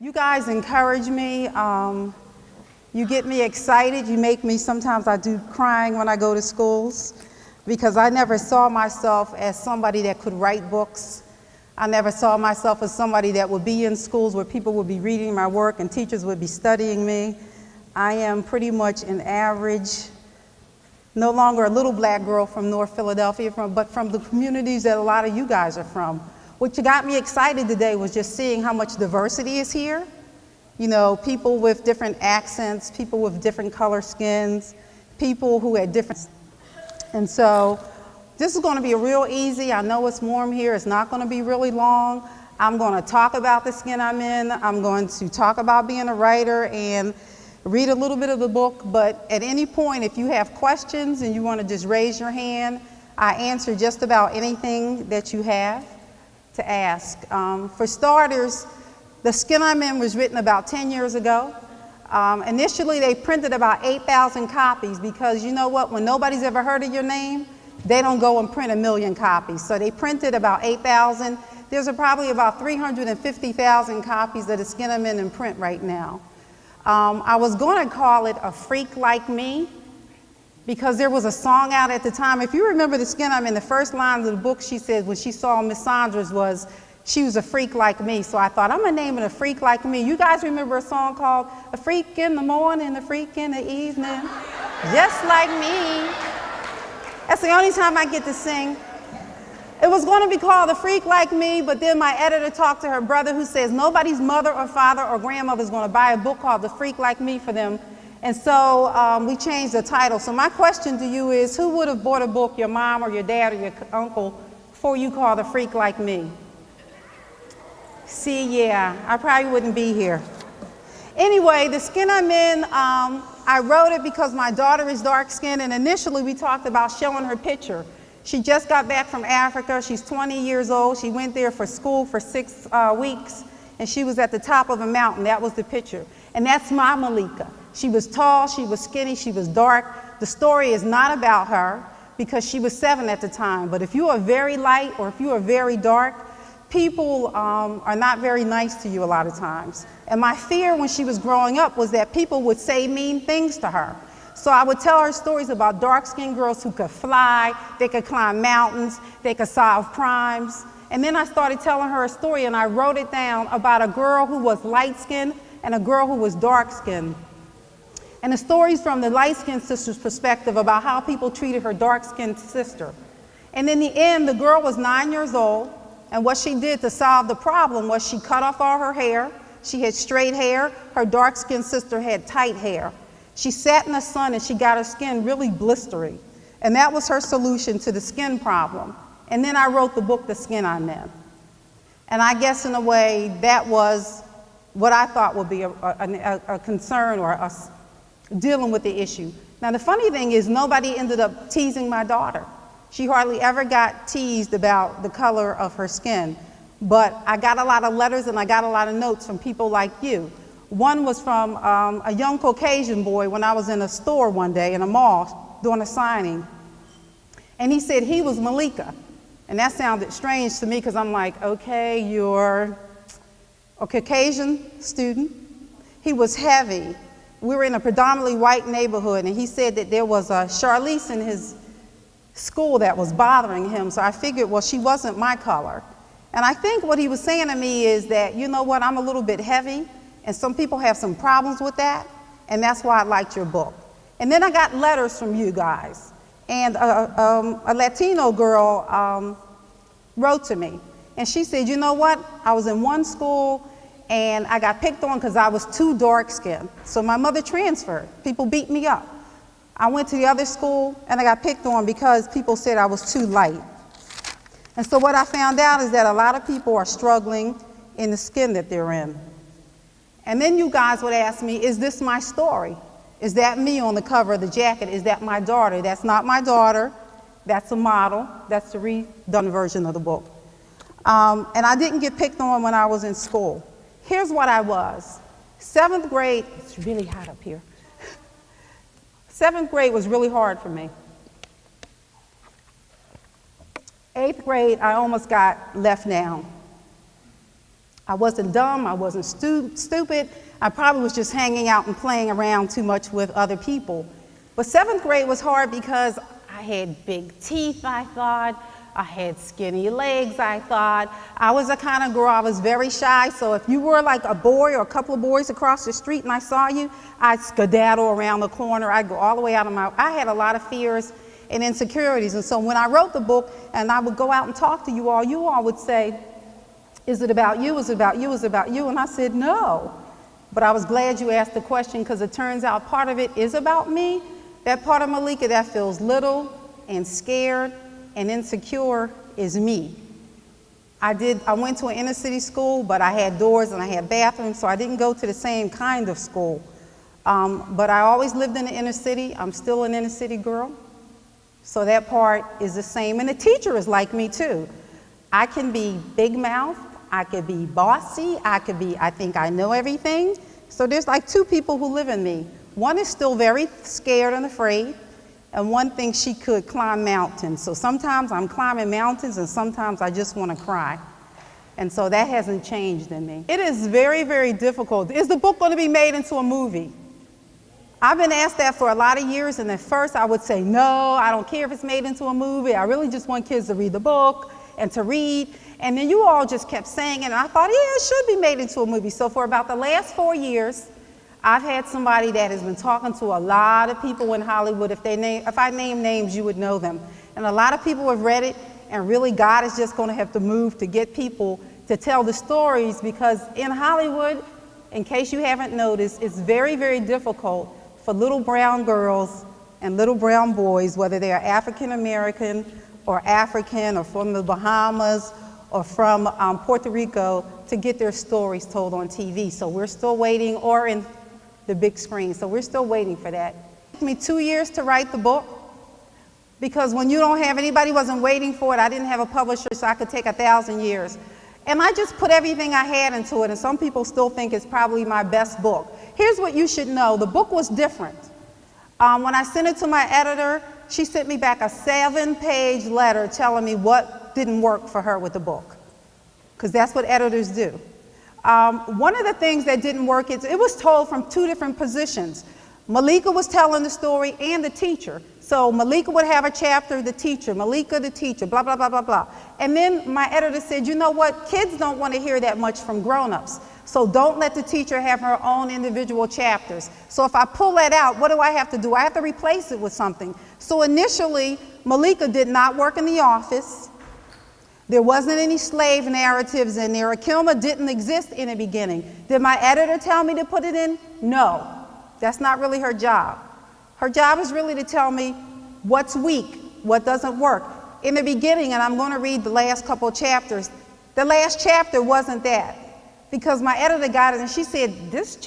You guys encourage me. You get me excited. You make me, sometimes I do crying when I go to schools because I never saw myself as somebody that could write books. I never saw myself as somebody that would be in schools where people would be reading my work and teachers would be studying me. I am pretty much an average, no longer a little black girl from North Philadelphia, but from the communities that a lot of you guys are from. What got me excited today was just seeing how much diversity is here. You know, people with different accents, people with different color skins, people who had different. And so this is going to be real easy. I know it's warm here. It's not going to be really long. I'm going to talk about the skin I'm in. I'm going to talk about being a writer and read a little bit of the book. But at any point, if you have questions and you want to just raise your hand, I answer just about anything that you have to ask. For starters, The Skin I'm In was written about 10 years ago. Initially, they printed about 8,000 copies because you know what? When nobody's ever heard of your name, they don't go and print 1 million copies. So they printed about 8,000. There's probably about 350,000 copies of The Skin I'm In print right now. I was going to call it A Freak Like Me because there was a song out at the time. If you remember The Skin I'm In, the first lines of the book she said when she saw Miss Saunders was, she was a freak like me. So I thought, I'm going to name it A Freak Like Me. You guys remember a song called A Freak in the Morning, A Freak in the Evening, just like me. That's the only time I get to sing. It was going to be called A Freak Like Me, but then my editor talked to her brother who says nobody's mother or father or grandmother is going to buy a book called A Freak Like Me for them. And so we changed the title. So my question to you is, who would have bought a book, your mom or your dad or your uncle, before you called A Freak Like Me? See, yeah, I probably wouldn't be here. Anyway, The Skin I'm In, I wrote it because my daughter is dark-skinned, and initially we talked about showing her picture. She just got back from Africa. She's 20 years old. She went there for school for 6 weeks, and she was at the top of a mountain. That was the picture. And that's my Malika. She was tall, she was skinny, she was dark. The story is not about her because she was 7 at the time. But if you are very light or if you are very dark, people are not very nice to you a lot of times. And my fear when she was growing up was that people would say mean things to her. So I would tell her stories about dark-skinned girls who could fly, they could climb mountains, they could solve crimes. And then I started telling her a story and I wrote it down about a girl who was light-skinned and a girl who was dark-skinned. And the story's from the light-skinned sister's perspective about how people treated her dark-skinned sister. And in the end, the girl was 9 years old, and what she did to solve the problem was she cut off all her hair. She had straight hair. Her dark-skinned sister had tight hair. She sat in the sun and she got her skin really blistery. And that was her solution to the skin problem. And then I wrote the book, The Skin I'm In. And I guess in a way, that was what I thought would be a concern or a dealing with the issue. Now the funny thing is nobody ended up teasing my daughter. She hardly ever got teased about the color of her skin. But I got a lot of letters and I got a lot of notes from people like you. One was from a young Caucasian boy when I was in a store one day in a mall doing a signing. And he said he was Malika. And that sounded strange to me because I'm like, okay, you're a Caucasian student. He was heavy. We were in a predominantly white neighborhood, and he said that there was a Charlize in his school that was bothering him. So I figured, well, she wasn't my color. And I think what he was saying to me is that, you know what, I'm a little bit heavy, and some people have some problems with that, and that's why I liked your book. And then I got letters from you guys, and a Latino girl wrote to me, and she said, you know what, I was in one school, and I got picked on because I was too dark-skinned. So my mother transferred. People beat me up. I went to the other school, and I got picked on because people said I was too light. And so what I found out is that a lot of people are struggling in the skin that they're in. And then you guys would ask me, is this my story? Is that me on the cover of the jacket? Is that my daughter? That's not my daughter. That's a model. That's the redone version of the book. And I didn't get picked on when I was in school. Here's what I was. 7th grade, it's really hot up here. 7th grade was really hard for me. 8th grade, I almost got left down. I wasn't dumb, I wasn't stupid. I probably was just hanging out and playing around too much with other people. But 7th grade was hard because I had big teeth, I thought. I had skinny legs, I thought. I was the kind of girl, I was very shy, so if you were like a boy or a couple of boys across the street and I saw you, I'd skedaddle around the corner. I'd go all the way out of I had a lot of fears and insecurities. And so when I wrote the book and I would go out and talk to you all would say, is it about you? Is it about you? Is it about you? And I said, no. But I was glad you asked the question because it turns out part of it is about me. That part of Malika that feels little and scared and insecure is me. I went to an inner city school, but I had doors and I had bathrooms, so I didn't go to the same kind of school. But I always lived in the inner city. I'm still an inner city girl. So that part is the same. And the teacher is like me too. I can be big mouth, I could be bossy, I think I know everything. So there's like two people who live in me. One is still very scared and afraid, and one thinks she could climb mountains. So sometimes I'm climbing mountains and sometimes I just want to cry. And so that hasn't changed in me. It is very, very difficult. Is the book going to be made into a movie? I've been asked that for a lot of years, and at first I would say, no, I don't care if it's made into a movie. I really just want kids to read the book and to read. And then you all just kept saying it, and I thought, yeah, it should be made into a movie. So for about the last 4 years, I've had somebody that has been talking to a lot of people in Hollywood. If I name names, you would know them. And a lot of people have read it, and really God is just going to have to move to get people to tell the stories, because in Hollywood, in case you haven't noticed, it's very, very difficult for little brown girls and little brown boys, whether they are African American or African or from the Bahamas or from Puerto Rico, to get their stories told on TV. So we're still waiting, or in the big screen. So we're still waiting for that. It took me 2 years to write the book, because when you don't have, anybody wasn't waiting for it, I didn't have a publisher, so I could take 1,000 years. And I just put everything I had into it, and some people still think it's probably my best book. Here's what you should know. The book was different. When I sent it to my editor, she sent me back a 7-page letter telling me what didn't work for her with the book, because that's what editors do. One of the things that didn't work is it was told from 2 different positions. Malika was telling the story and the teacher. So Malika would have a chapter, the teacher, Malika the teacher, blah, blah, blah, blah, blah. And then my editor said, you know what, kids don't want to hear that much from grown-ups. So don't let the teacher have her own individual chapters. So if I pull that out, what do I have to do? I have to replace it with something. So initially, Malika did not work in the office. There wasn't any slave narratives in there. Akilma didn't exist in the beginning. Did my editor tell me to put it in? No. That's not really her job. Her job is really to tell me what's weak, what doesn't work. In the beginning, and I'm going to read the last couple chapters, the last chapter wasn't that. Because my editor got it and she said, this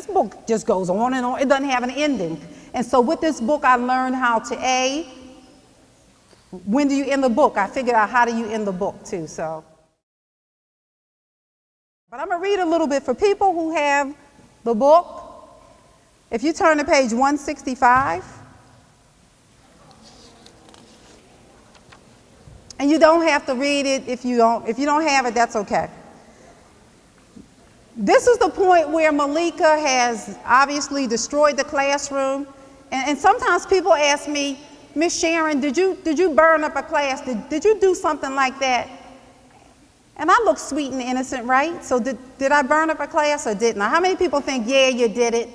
book just goes on and on. It doesn't have an ending. And so with this book, I learned how to, when do you end the book? I figured out how do you end the book too, so. But I'm going to read a little bit for people who have the book. If you turn to page 165, and you don't have to read it if you don't have it, that's okay. This is the point where Malika has obviously destroyed the classroom. And sometimes people ask me, Miss Sharon, did you burn up a class? Did you do something like that? And I look sweet and innocent, right? So did I burn up a class or didn't I? How many people think, yeah, you did it?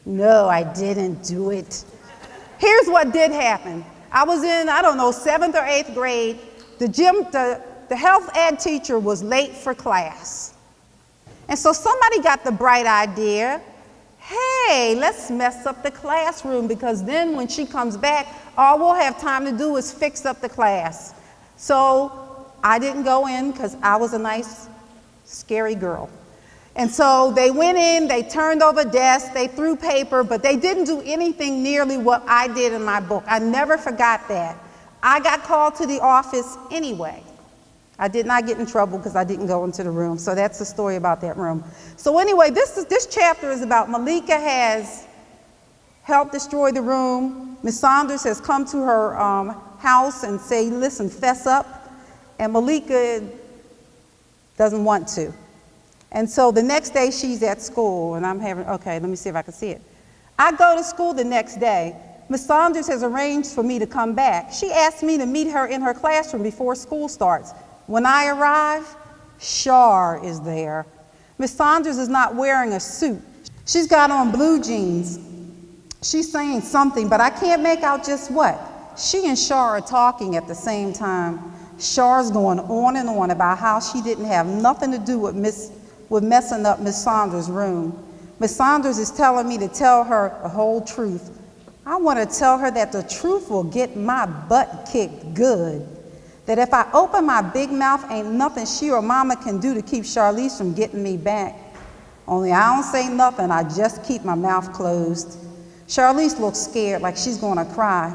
No, I didn't do it. Here's what did happen. I was in, 7th or 8th grade. The health ed teacher was late for class. And so somebody got the bright idea, hey, let's mess up the classroom, because then when she comes back, all we'll have time to do is fix up the class. So I didn't go in because I was a nice, scary girl. And so they went in, they turned over desks, they threw paper, but they didn't do anything nearly what I did in my book. I never forgot that. I got called to the office anyway. I did not get in trouble because I didn't go into the room. So that's the story about that room. So anyway, this chapter is about Malika has helped destroy the room. Ms. Saunders has come to her house and say, listen, fess up. And Malika doesn't want to. And so the next day she's at school, and I'm having, okay, let me see if I can see it. I go to school the next day. Ms. Saunders has arranged for me to come back. She asked me to meet her in her classroom before school starts. When I arrive, Shar is there. Ms. Saunders is not wearing a suit. She's got on blue jeans. She's saying something, but I can't make out just what. She and Shar are talking at the same time. Shar's going on and on about how she didn't have nothing to do with messing up Ms. Saunders' room. Ms. Saunders is telling me to tell her the whole truth. I want to tell her that the truth will get my butt kicked good. That if I open my big mouth, ain't nothing she or mama can do to keep Charlize from getting me back. Only I don't say nothing, I just keep my mouth closed. Charlize looks scared, like she's gonna cry.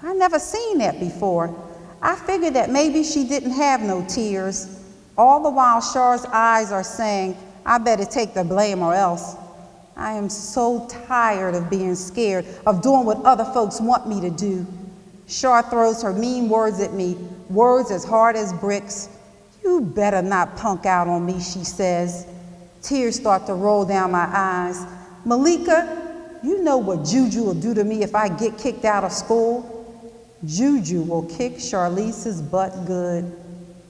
I never seen that before. I figured that maybe she didn't have no tears. All the while Char's eyes are saying, I better take the blame or else. I am so tired of being scared, of doing what other folks want me to do. Char throws her mean words at me, words as hard as bricks. You better not punk out on me, she says. Tears start to roll down my eyes. Malika, you know what Juju will do to me if I get kicked out of school? Juju will kick Charlize's butt good.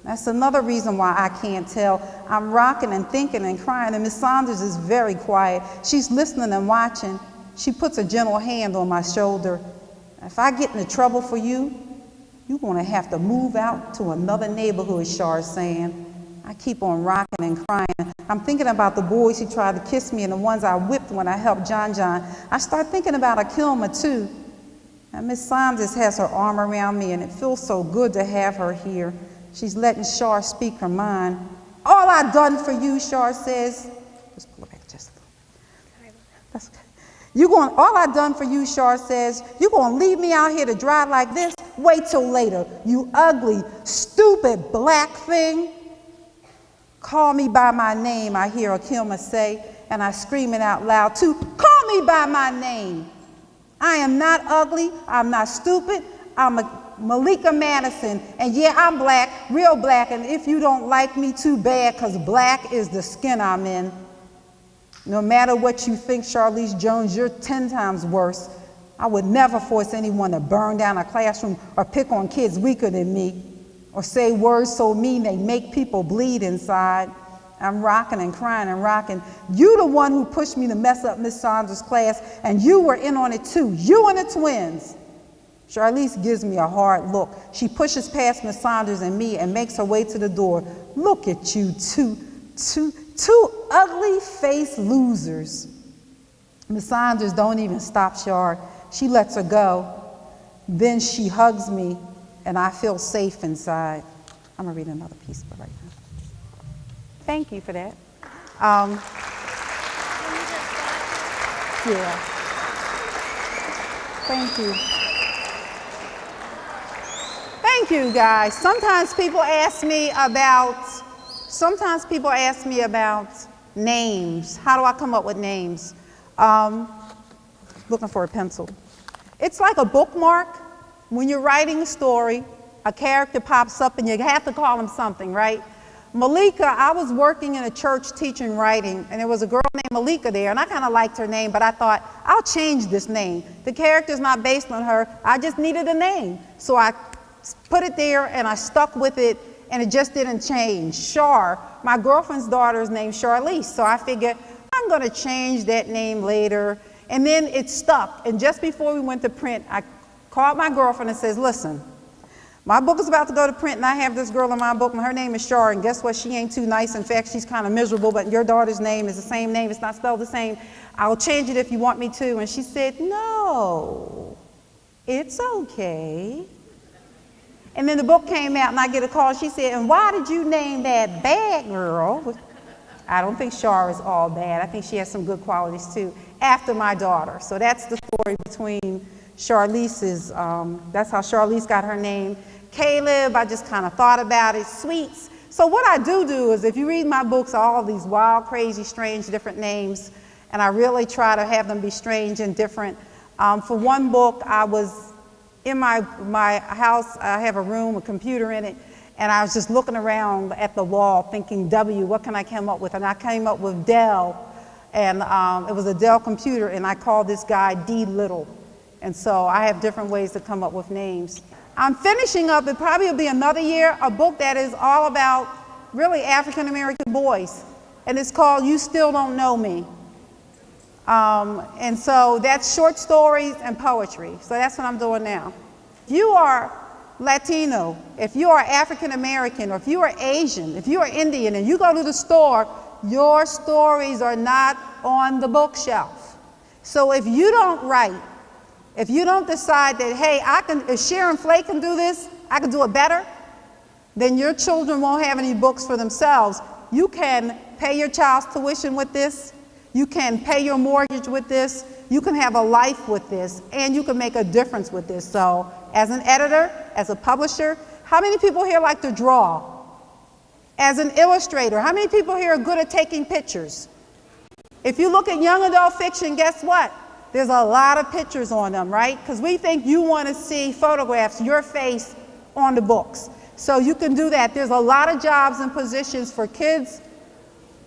That's another reason why I can't tell. I'm rocking and thinking and crying, and Miss Saunders is very quiet. She's listening and watching. She puts a gentle hand on my shoulder. If I get into trouble for you, you're gonna have to move out to another neighborhood, Char's saying. I keep on rocking and crying. I'm thinking about the boys who tried to kiss me and the ones I whipped when I helped John John. I start thinking about Akilma too. And Miss Saunders has her arm around me, and it feels so good to have her here. She's letting Char speak her mind. All I done for you, Char says. Just pull it back just a little. That's okay. All I done for you, Char says. You gonna leave me out here to dry like this? Wait till later, you ugly, stupid black thing. Call me by my name, I hear Akilma say, and I scream it out loud too. Call me by my name. I am not ugly, I'm not stupid, I'm Malika Madison, and yeah, I'm black, real black, and if you don't like me, too bad, because black is the skin I'm in. No matter what you think, Charlize Jones, you're 10 times worse. I would never force anyone to burn down a classroom or pick on kids weaker than me, or say words so mean they make people bleed inside. I'm rocking and crying and rocking. You the one who pushed me to mess up Miss Saunders' class, and you were in on it too, you and the twins. Charlize gives me a hard look. She pushes past Miss Saunders and me and makes her way to the door. Look at you, two ugly-faced losers. Miss Saunders don't even stop Char. She lets her go. Then she hugs me, and I feel safe inside. I'm gonna read another piece but right now. Thank you for that. Yeah. Thank you. Thank you, guys. Sometimes people ask me about names. How do I come up with names? Looking for a pencil. It's like a bookmark. When you're writing a story, a character pops up and you have to call him something, right? Malika, I was working in a church teaching writing, and there was a girl named Malika there, and I kind of liked her name, but I thought, I'll change this name. The character's not based on her. I just needed a name. So I put it there, and I stuck with it, and it just didn't change. Char, my girlfriend's daughter is named Charlize, so I figured I'm going to change that name later, and then it stuck. And just before we went to print, I called my girlfriend and says, listen, my book is about to go to print, and I have this girl in my book, and her name is Char, and guess what? She ain't too nice. In fact, she's kind of miserable, but your daughter's name is the same name. It's not spelled the same. I'll change it if you want me to. And she said, no, it's okay. And then the book came out, and I get a call. She said, and why did you name that bad girl? I don't think Char is all bad. I think she has some good qualities, too, after my daughter. So that's the story between Charlize's, that's how Charlize got her name. Caleb, I just kind of thought about it. Sweets. So what I do is, if you read my books, all these wild, crazy, strange, different names, and I really try to have them be strange and different. For one book, I was in my house. I have a room, a computer in it, And I was just looking around at the wall thinking, W, what can I come up with? And I came up with Dell, and it was a Dell computer, and I called this guy D Little. And so I have different ways to come up with names. I'm finishing up, it probably will be another year, a book that is all about really African American boys. And it's called You Still Don't Know Me. And so that's short stories and poetry. So that's what I'm doing now. If you are Latino, if you are African American, or if you are Asian, if you are Indian, and you go to the store, your stories are not on the bookshelf. So if you don't write, if you don't decide that, hey, if Sharon Flake can do this, I can do it better, then your children won't have any books for themselves. You can pay your child's tuition with this. You can pay your mortgage with this. You can have a life with this, and you can make a difference with this. So as an editor, as a publisher, how many people here like to draw? As an illustrator, how many people here are good at taking pictures? If you look at young adult fiction, guess what? There's a lot of pictures on them, right? Because we think you want to see photographs, your face on the books. So you can do that. There's a lot of jobs and positions for kids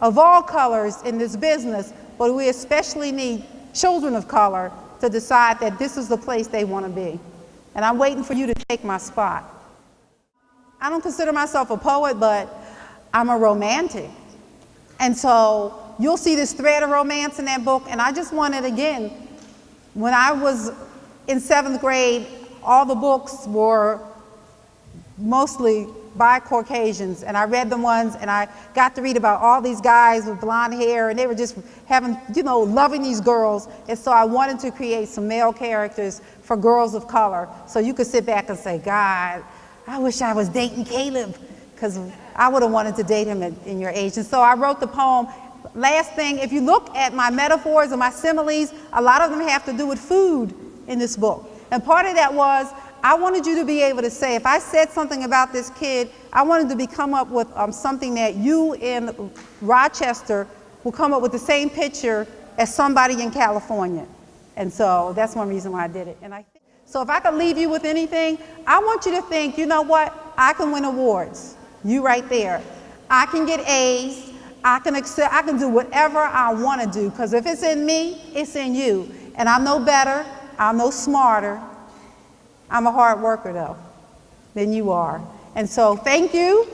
of all colors in this business, but we especially need children of color to decide that this is the place they want to be. And I'm waiting for you to take my spot. I don't consider myself a poet, but I'm a romantic. And so you'll see this thread of romance in that book, and I just wanted, again, when I was in 7th grade, all the books were mostly by Caucasians, and I read the ones, and I got to read about all these guys with blonde hair, and they were just having, loving these girls. And so I wanted to create some male characters for girls of color, so you could sit back and say, God, I wish I was dating Caleb, because I would have wanted to date him in your age. And so I wrote the poem. Last thing, if you look at my metaphors and my similes, a lot of them have to do with food in this book. And part of that was, I wanted you to be able to say, if I said something about this kid, I wanted to come up with something that you in Rochester will come up with the same picture as somebody in California. And so that's one reason why I did it. So if I could leave you with anything, I want you to think, you know what? I can win awards. You right there. I can get A's. I can do whatever I want to do, because if it's in me, it's in you. And I'm no better. I'm no smarter. I'm a hard worker, though, than you are. And so thank you.